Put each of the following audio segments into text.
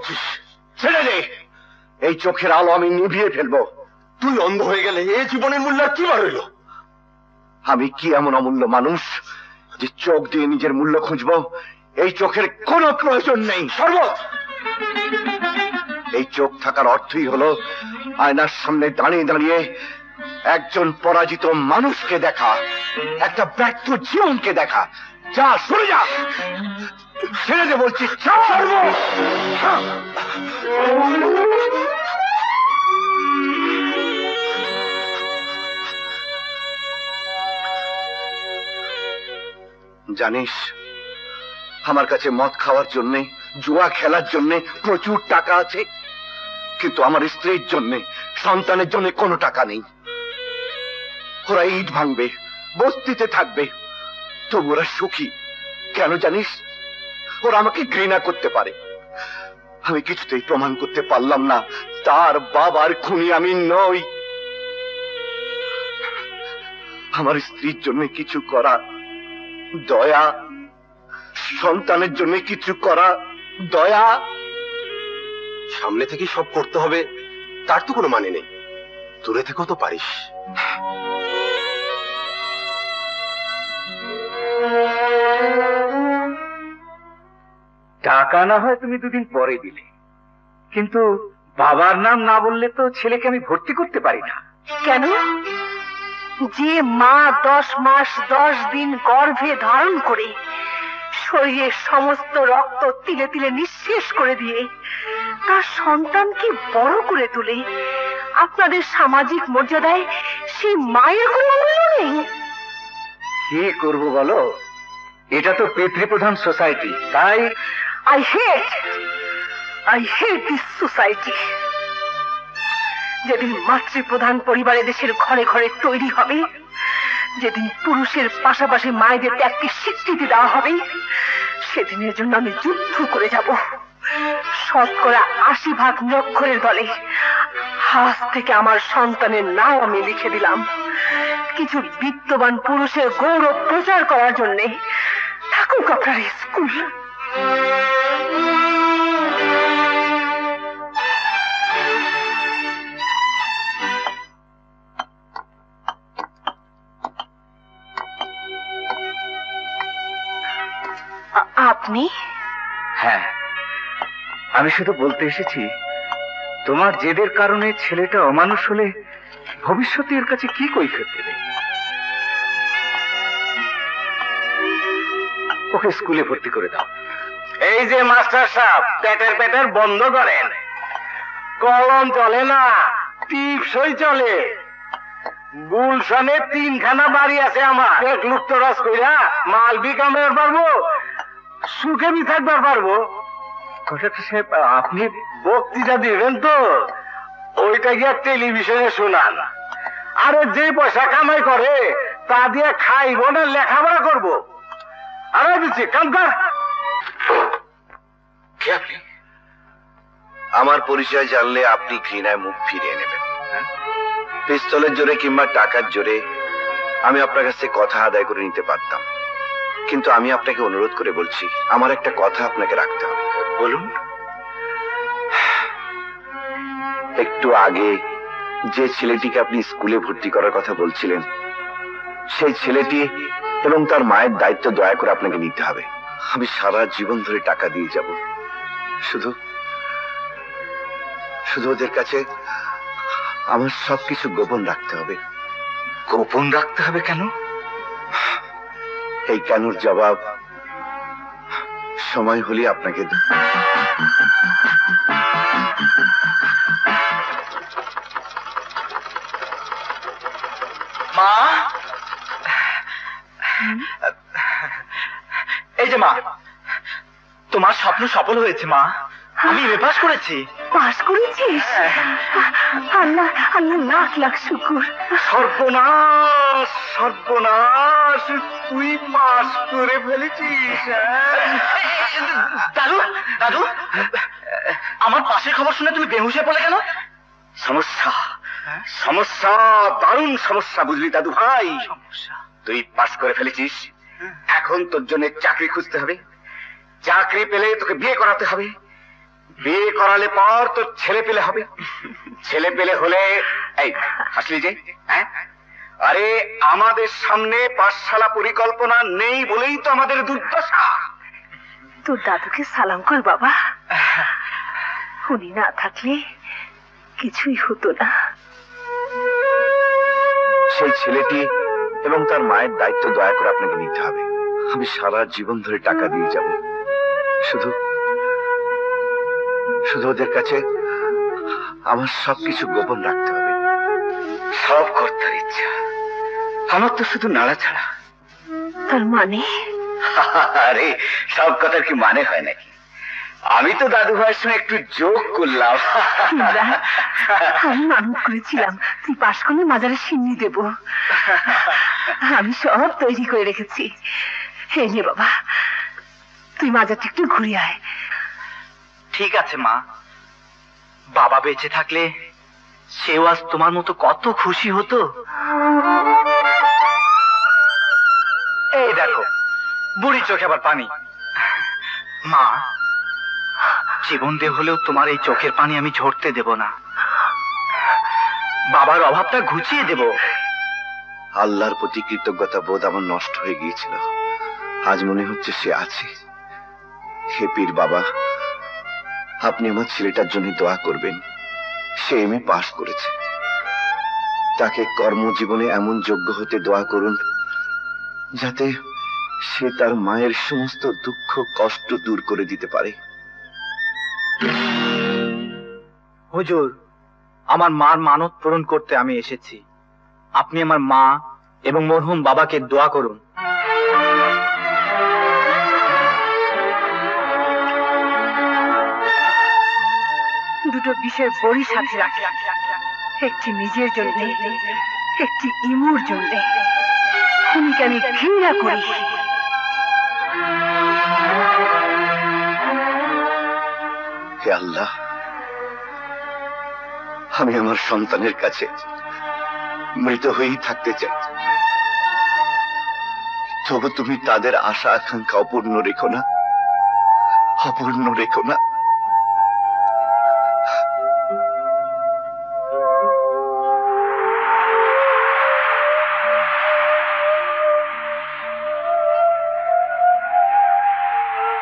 করছিস? ছেড়ে দে, এই চোখের আলো আমি নিভিয়ে ফেলবো। তুই অন্ধ হয়ে গেলে এই জীবনের মূল্য আর কি বার হইল? আমি কি এমন অমূল্য মানুষ যে চোখ দিয়ে নিজের মূল্য খুঁজবো? এই চোখের কোনো প্রয়োজন নেই। শরবত, এই চোখ থাকার অর্থই হলো আয়নার সামনে দাঁড়িয়ে দাঁড়িয়ে একজন পরাজিত মানুষকে দেখা, একটা ব্যর্থ জীবনকে দেখা। যা, সরে যা, ছেড়ে দে বলছি। জানিস, আমার কাছে মদ খাওয়ার জন্যে, জুয়া খেলার জন্যে প্রচুর টাকা আছে, কিন্তু আমার স্ত্রীর জন্যে, সন্তানের জন্য কোনো টাকা নেই। ওরা ইট ভাঙবে, বস্তিতে থাকবে, তবু ওরা সুখী। কেন জানিস? ওরা আমাকে ঘৃণা করতে পারে। আমি কিছুতেই প্রমাণ করতে পারলাম না তার বাবার খুনি আমি নই। আমার স্ত্রীর জন্য কিছু করা দয়া, সন্তানের জন্য কিছু করা দয়া। সামনে থেকে সব করতে হবে তার তো কোনো মানে নেই, দূরে থেকেও তো পারিস। টাকা না হয় তুমি দুদিন পরে দিলে, কিন্তু বাবার নাম না বললে তো ছেলেকে আমি ভর্তি করতে পারি না। কেন? যে মা 10 মাস 10 দিন গর্ভে ধারণ করে শরীরের সমস্ত রক্ত তিলে তিলে নিঃশেষ করে দিয়ে তার সন্তানকে বড় করে তোলে, আপনাদের সামাজিক মর্যাদায় সেই মায়ের কোনো মূল্য নেই? কি করবো বলো, এটা তো পিতৃপ্রধান সোসাইটি, তাই I hate this society. যেদিন মাতৃপ্রধান পরিবারে দেশের ঘরে ঘরে তৈরি হবে, যেদিন পুরুষের পাশাপাশি মায়েদের ত্যাগকে স্বীকৃতি দেওয়া হবে, সেদিনের জন্য আমি যুদ্ধ করে যাব। শতকরা 80% নিরক্ষরের দলে আজ থেকে আমার সন্তানের নাম আমি লিখে দিলাম। কিছু বিত্তবান পুরুষের গৌরব প্রচার করার জন্য থাকুক আপনার স্কুল। আপনি? হ্যাঁ, আমি শুধু বলতে এসেছি, তোমার জেদের কারণে ছেলেটা অমানুষ হলে ভবিষ্যতে এর কাছে কি কৈফিয়ত দেবে? ওকে স্কুলে ভর্তি করে দাও। এই যে মাস্টার সাহেব, পেটের বন্ধ করেন। কলম চলে না, টিপসই চলে। গুলশানে 3খানা বাড়ি আছে আমার। এক লুপ্তরাজ কইরা মাল বিকামের পারবো, সুখে বি থাকবার পারবো। কন্ট্রাক্টর সাহেব, আপনি বক্তৃতা দিবেন তো ওইটা গিয়া টেলিভিশনে শোনান। আরে যে পয়সা কামাই করে তা দিয়ে খাইব না লেখাপড়া করবো? আরে দিচ্ছি কাম কর। কে আপনি? আমার পরিচয় জানলে আপনি ঘৃণায় মুখ ফিরিয়ে নেবেন। পিস্তলের জোরে কিংবা টাকার জোরে আমি আপনার কাছে কথা আদায় করে নিতে পারতাম, কিন্তু আমি আপনাকে অনুরোধ করে বলছি, আমার একটা কথা আপনাকে রাখতে হবে। বলুন। একটু আগে যে ছেলেটিকে আপনি স্কুলে ভর্তি করার কথা বলছিলেন, সেই ছেলেটি এবং তার মায়ের দায়িত্ব দয়া করে আপনাকে নিতে হবে। আমি সারা জীবন ধরে টাকা দিয়ে যাব, শুধু শুধু ওদের কাছে আমার সবকিছু গোপন রাখতে হবে। গোপন রাখতে হবে কেন? এই কেনর জবাব সময় হলে আপনাকে মা, এই যে মা, তোমার স্বপ্ন সফল হয়েছে মা। আমি পাস করেছি। পাস করেছিস? আল্লাহ আল্লাহ লাখ লাখ শুকুর। সর্বনাশ সর্বনাশ, তুই পাস করে ফেলেছিস। দাদু দাদু, আমার পাশের খবর শুনে তুমি বেহুশ হয়ে পড়লে কেন? সমস্যা, সমস্যা, দারুণ সমস্যা, বুঝলি দাদু ভাই? তুই পাস করে ফেলেছিস, এখন তোর জন্য চাকরি খুঁজতে হবে। চাকরি পেলে তোকে বিয়ে করাতে হবে। বিয়ে করালে পর তো ছেলে পেলে হবে। ছেলে পেলে হলে এই আসলি যে হ্যাঁ, আরে আমাদের সামনে পাঠশালা পরিকল্পনা নেই বলেই তো আমাদের দুর্দশা। তোর দাদুকে সালাম কর বাবা, উনি না থাকলে কিছুই হতো না। সেই ছেলেটি এবং তার মায়ের দায়িত্ব দয়া করে আপনাকে নিতে হবে। আমি সারা জীবন ধরে টাকা দিয়ে যাব, শুধু শুধু ওদের কাছে আমার সবকিছু গোপন রাখতে হবে। সব কর্তার ইচ্ছা, আমার তো শুধু নাড়া ছাড়া। তার মানে? আরে সব কথার কি মানে হয় নাকি? আমি তো দাদু ভাইয়ের সঙ্গে একটু যোগ করলাম। আমি মানত করেছিলাম তুই পাশ করলে মাজারে সিন্নি দেব, আমি সব তৈরি করে রেখেছি। হে নে বাবা, তুই মাজারটা একটু ঘুরে আয়। ঠিক আছে মা, বাবা বেঁচে থাকলে সেও আজ তোমার মতো কত খুশি হতো। এই দেখো বুড়ি চোখে আবার পানি। মা, জীবন দিয়ে হলেও তোমার এই চোখের পানি আমি ঝরতে দেব না, বাবার অভাবটা ঘুচিয়ে দেব। আল্লাহর প্রতি কৃতজ্ঞতা বোধ আমার নষ্ট হয়ে গিয়েছিল, আজ মনে হচ্ছে সে আছে। হে পীর বাবা, আপনি আমার ছেলেটার জন্য দোয়া করবেন। সে এমএ পাশ করেছে, তাকে কর্মজীবনে এমন যোগ্য হতে দোয়া করুন যাতে সে তার মায়ের সমস্ত দুঃখ কষ্ট দূর করে দিতে পারে। হুজুর, আমার মার মানত পূরণ করতে আমি এসেছি, আপনি আমার মা এবং মরহুম বাবাকে দোয়া করুন। দুটো বিষয় বড়ি সাথে রাখি, একটি নিজের জন্য, একটি ইমুর জন্য। খুনিকে আমি ঘৃণা করি। হে আল্লাহ, আমি আমার সন্তানের কাছে মৃত হয়েই থাকতে চাই, তবু তুমি তাদের আশা আকাঙ্ক্ষা অপূর্ণ রেখো না, অপূর্ণ রেখো না।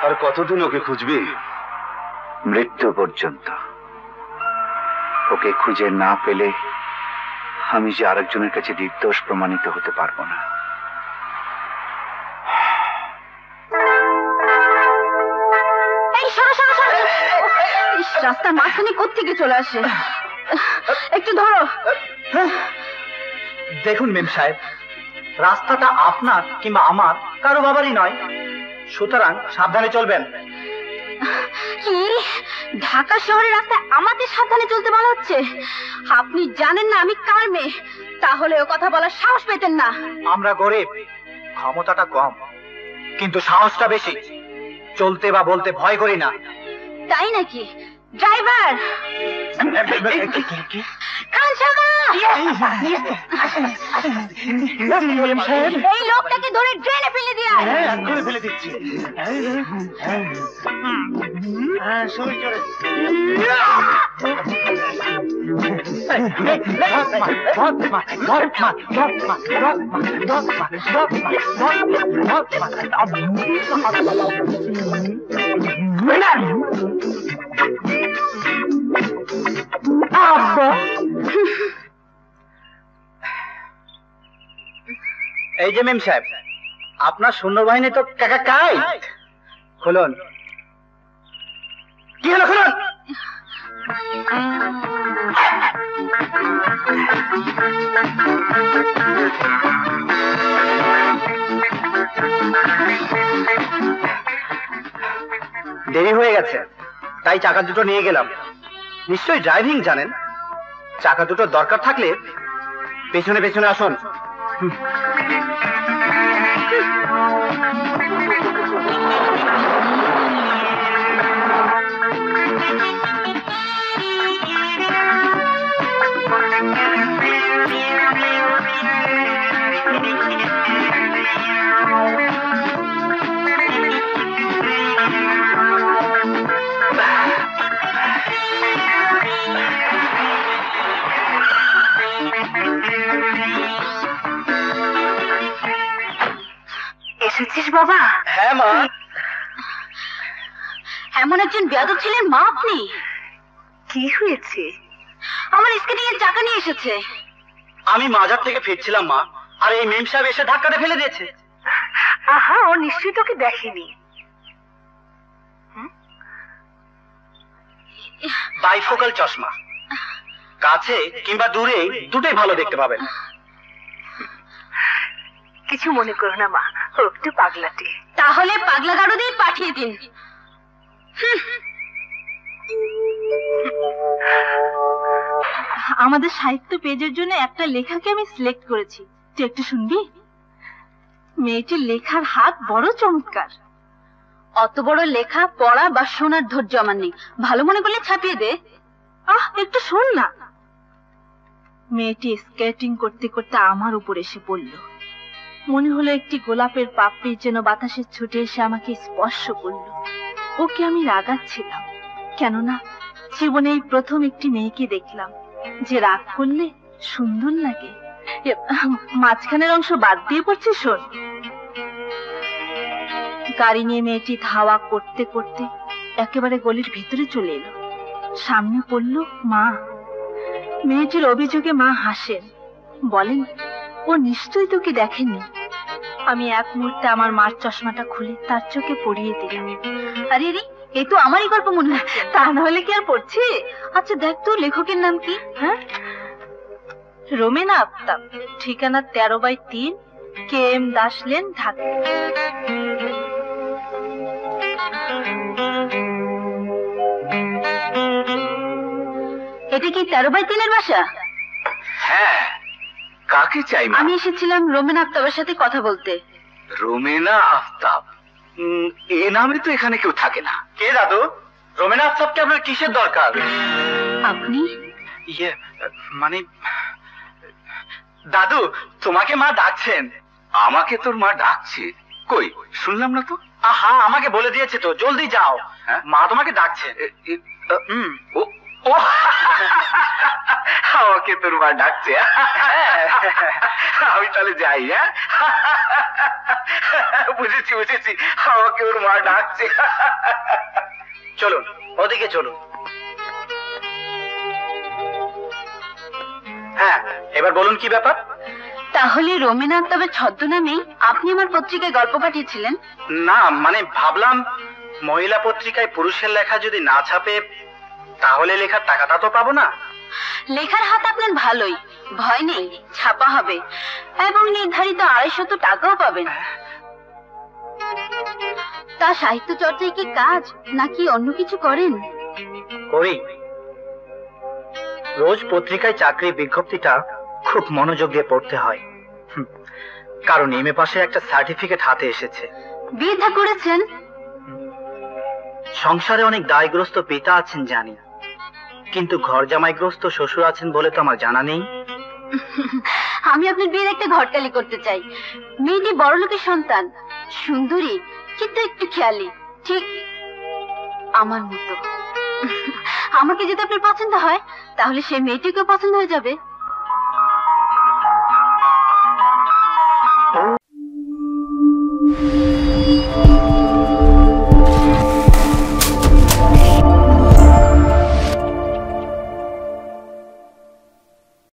আর কতদিন ওকে খুঁজবি? মৃত্যু পর্যন্ত। ওকে খুঁজে না পেলে আমি যে আরেকজনের কাছে নির্দোষ প্রমাণিত হতে পারবো না। রাস্তার মাঝখানে কোত্থেকে চলে আসে, একটু ধরো। দেখুন মেম সাহেব, রাস্তাটা আপনার কিংবা আমার কারো বাবারই নয়, সুতরাং সাবধানে চলবেন। কি ঢাকা শহরের রাস্তায় আমাদের সাবধানে চলতে বলা হচ্ছে? আপনি জানেন না আমি কার মেয়ে, তাহলে ও কথা বলার সাহস পেতেন না। আমরা গরিব, ক্ষমতাটা কম, কিন্তু সাহসটা বেশি। চলতে বা বলতে ভয় করি না। তাই নাকি? ড্রাইভার এই লোকটাকে ধরে ট্রেনে ফেলে দিয়া। ফেলে দিচ্ছি। এই যে মেম সাহেব, আপনার সৈন্যবাহিনী তো কাই খুলুন। কি হলো, খুলুন। দেরি হয়ে গেছে, তাই চাকা দুটো নিয়ে গেলাম। নিশ্চয়ই ড্রাইভিং জানেন, চাকা দুটো দরকার থাকলে পেছনে পেছনে আসুন। রাকেশ বাবা। হ্যাঁ মা। এমন একজন বেয়াদব ছিলেন মা আপনি। কি হয়েছে? আমার স্কেটিং এর চাকা নিয়ে এসেছে। আমি মাজার থেকে ফিরছিলাম মা, আর এই মেম সাহেব এসে ধাক্কাতে ফেলে দিয়েছে। আহা, ও নিশ্চয়ই তোকে দেখেনি। বাইফোকাল চশমা, কাছে কিংবা দূরে দুটোই ভালো দেখতে পাবেন। কিছু মনে করো না মা, ও একটু পাগলাটে। তাহলে পাগলা গাড়ো দিয়ে পাঠিয়ে দিন। আমাদের সাহিত্য পেজের জন্য একটা লেখাকে আমি সিলেক্ট করেছি, তুই একটু শুনবি? মেয়েটির লেখার হাত বড় চমৎকার। অত বড় লেখা পড়া বা শোনার ধৈর্য আমার নেই, ভালো মনে করলে ছাপিয়ে দে। একটু শোন না। মেয়েটি স্কেটিং করতে করতে আমার উপর এসে পড়ল। মনে হলো একটি গোলাপের পাপড়ি যেন বাতাসে ছুটে এসে আমাকে স্পর্শ করল। ওকে আমি রাগাচ্ছিলাম, কেননা জীবনে এই প্রথম একটি মেয়েকে দেখলাম যে রাগ করলে সুন্দর লাগে। মাঝখানের অংশ বাদ দিয়ে পড়ছি, শোন। গাড়ি নিয়ে মেয়েটি ধাওয়া করতে করতে একেবারে গলির ভিতরে চলে এলো। সামনে পড়ল মা। মেয়েটির অভিযোগে মা হাসেন, বলেন ও নিশ্চয়ই তোকে দেখেনি। আমি এক মুহূর্তে আমার মার চশমাটা খুলে তার চোখে পরিয়ে দিলাম। আরে রে, এই তো আমারই গল্প মনে হচ্ছে। তা না হলে কি আর পড়ছি? আচ্ছা দেখ তো লেখকের নাম কি? হ্যাঁ, রোমেনা আফতাব, ঠিকানা 13/3, KM দাস লেন, ঢাকা। এটা কি 13/3 বাসা? হ্যাঁ, কাকে চাই মা? আমি এসেছিলাম রোমেনা আফতাবের সাথে কথা বলতে। রোমেনা আফতাব? এ নামে তো এখানে কেউ থাকে না। কে দাদু? রোমেনা আফতাবকে আপনার কিসের দরকার? আপনি? ইয়ে মানে দাদু, তোমাকে মা ডাকছেন। আমাকে তোর মা ডাকছে? কই, শুনলাম না তো। আহা, আমাকে বলে দিয়েছে তো, জলদি যাও। হ্যাঁ? মা তোমাকে ডাকছেন। ও ও আমাকে তোর মা ডাকছে। আমি তাহলে যাই। হ্যাঁ, বুঝেছি বুঝেছি, আমাকে ওর মা ডাকছে। চলুন, ওদিকে চলুন। হ্যাঁ, এবার বলুন কি ব্যাপার? তাহলে রোমেনা আফতাবের ছদ্মনামেই আপনি আমার পত্রিকায় গল্প পাঠিয়েছিলেন? না, মানে ভাবলাম মহিলা পত্রিকায় পুরুষের লেখা যদি না ছাপে তাহলে লেখার টাকাটা তো পাবো না। লেখার হাত আপনার ভালোই, ভয় নেই, ছাপা হবে এবং নির্ধারিত 250 টাকাও পাবেন। তা সাহিত্য চর্চায় কি কাজ নাকি অন্য কিছু করেন? করি। রোজ পত্রিকায় চাকরির বিজ্ঞপ্তিটা খুব মনোযোগ দিয়ে পড়তে হয়, কারণ এমএ পাশে একটা সার্টিফিকেট হাতে এসেছে। বিয়ে থা করেছেন? সংসারে অনেক দায়গ্রস্ত পিতা আছেন জানি, কিন্তু ঘর জামাইগ্রস্ত শ্বশুর আছেন বলে তো আমার জানা নেই। আমি আপনার বিয়ের একটা ঘটকালি করতে চাই। মেয়েটি বড় লোকের সন্তান, সুন্দরী কিন্তু একটু খেয়ালি, ঠিক আমার মতো। আমাকে যদি আপনার পছন্দ হয় তাহলে সেই মেয়েটিকে পছন্দ হয়ে যাবে।